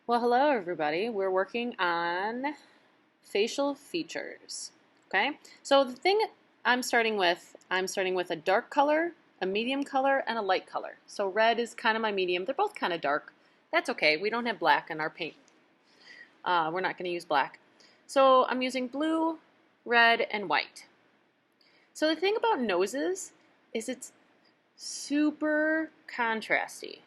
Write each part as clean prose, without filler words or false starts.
Well, hello everybody. We're working on facial features. Okay? So the thing I'm starting with a dark color, a medium color, and a light color. So red is kind of my medium. They're both kind of dark. That's okay. We don't have black in our paint. We're not going to use black. So I'm using blue, red, and white. So the thing about noses is it's super contrasty.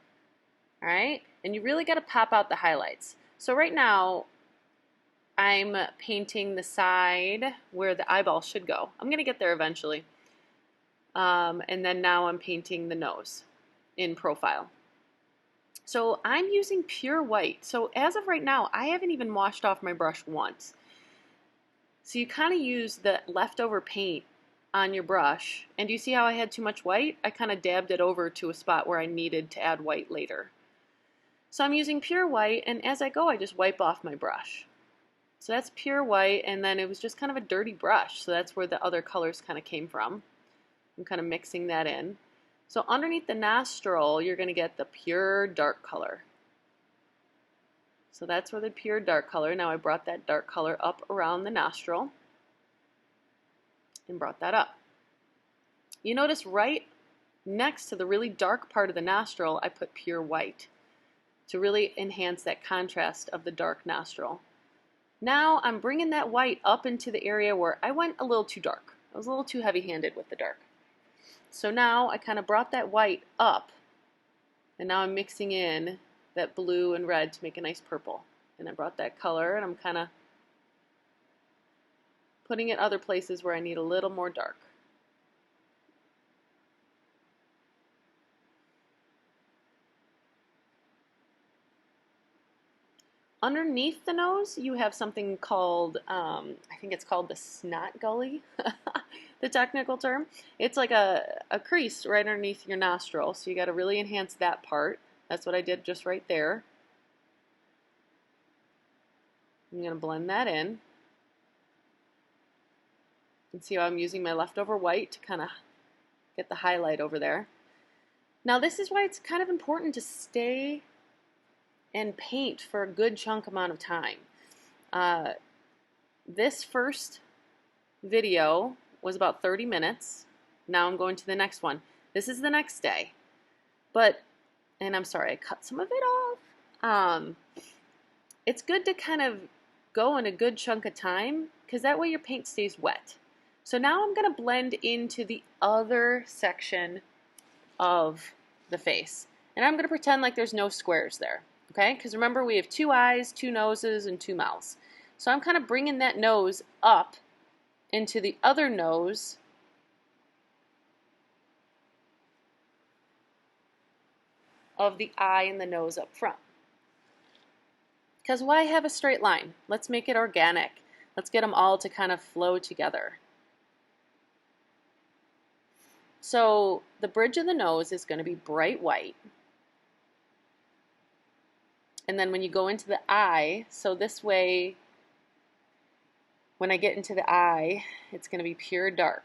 All right? And you really got to pop out the highlights. So right now, I'm painting the side where the eyeball should go. I'm going to get there eventually. And then now I'm painting the nose in profile. So I'm using pure white. So as of right now, I haven't even washed off my brush once. So you kind of use the leftover paint on your brush. And do you see how I had too much white? I kind of dabbed it over to a spot where I needed to add white later. So I'm using pure white, and as I go, I just wipe off my brush. So that's pure white, and then it was just kind of a dirty brush, so that's where the other colors kind of came from. I'm kind of mixing that in. So underneath the nostril, you're going to get the pure dark color. So that's where the pure dark color. Now I brought that dark color up around the nostril and brought that up. You notice right next to the really dark part of the nostril, I put pure white to really enhance that contrast of the dark nostril. Now I'm bringing that white up into the area where I went a little too dark. I was a little too heavy-handed with the dark. So now I kind of brought that white up, and now I'm mixing in that blue and red to make a nice purple. And I brought that color, and I'm kind of putting it other places where I need a little more dark. Underneath the nose, you have something called, I think it's called the snot gully, the technical term. It's like a crease right underneath your nostril, so you got to really enhance that part. That's what I did just right there. I'm going to blend that in. You can see how I'm using my leftover white to kind of get the highlight over there. Now this is why it's kind of important to stay and paint for a good chunk amount of time. This first video was about 30 minutes. Now I'm going to the next one. This is the next day. And I'm sorry, I cut some of it off. It's good to kind of go in a good chunk of time because that way your paint stays wet. So now I'm going to blend into the other section of the face. And I'm going to pretend like there's no squares there. Okay, because remember we have 2 eyes, 2 noses, and 2 mouths. So I'm kind of bringing that nose up into the other nose of the eye and the nose up front. Because why have a straight line? Let's make it organic. Let's get them all to kind of flow together. So the bridge of the nose is going to be bright white. And then when you go into the eye, so this way, when I get into the eye, it's going to be pure dark.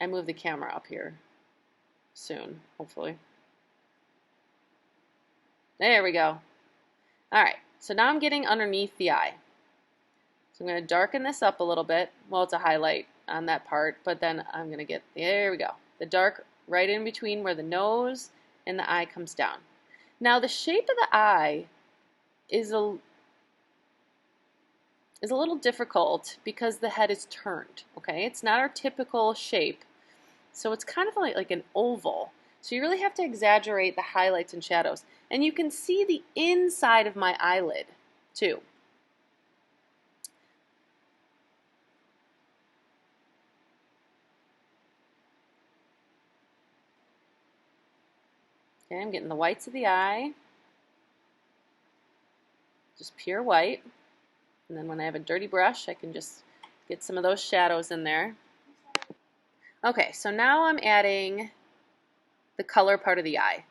I move the camera up here soon, hopefully. There we go. All right, so now I'm getting underneath the eye. So I'm going to darken this up a little bit. Well, it's a highlight on that part, but then I'm going to get, there we go, the dark right in between where the nose and the eye comes down. Now the shape of the eye is a little difficult because the head is turned, okay? It's not our typical shape, so it's kind of like an oval. So you really have to exaggerate the highlights and shadows. And you can see the inside of my eyelid, too. Okay, I'm getting the whites of the eye, just pure white. And then when I have a dirty brush, I can just get some of those shadows in there. Okay, so now I'm adding the color part of the eye.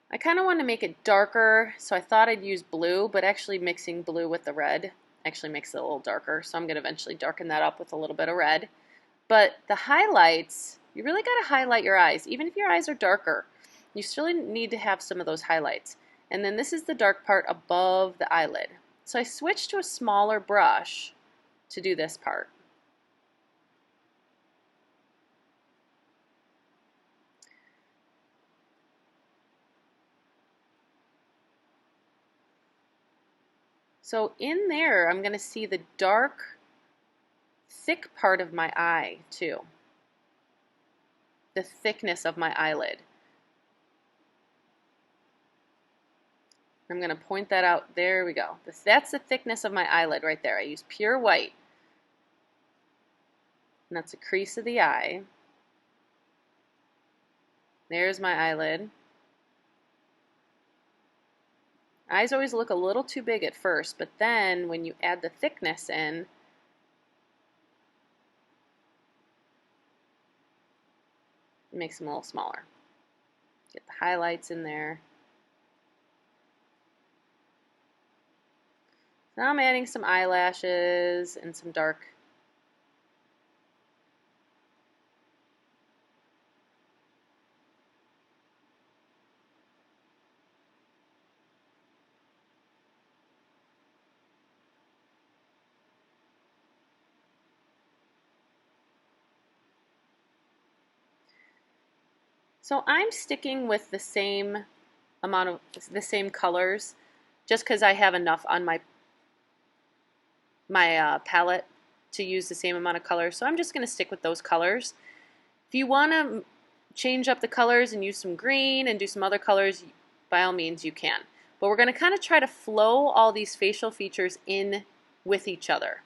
I kind of want to make it darker, so I thought I'd use blue, but actually mixing blue with the red actually makes it a little darker, so I'm going to eventually darken that up with a little bit of red. But the highlights, you really got to highlight your eyes. Even if your eyes are darker, you still need to have some of those highlights. And then this is the dark part above the eyelid. So I switched to a smaller brush to do this part. So in there, I'm going to see the dark, thick part of my eye too. The thickness of my eyelid. I'm going to point that out. There we go. That's the thickness of my eyelid right there. I use pure white. And that's the crease of the eye. There's my eyelid. Eyes always look a little too big at first, but then when you add the thickness in, it makes them a little smaller. Get the highlights in there. Now I'm adding some eyelashes and some dark. So I'm sticking with the same amount of the same colors just because I have enough on my palette to use the same amount of colors. So I'm just going to stick with those colors. If you want to change up the colors and use some green and do some other colors, by all means you can. But we're going to kind of try to flow all these facial features in with each other.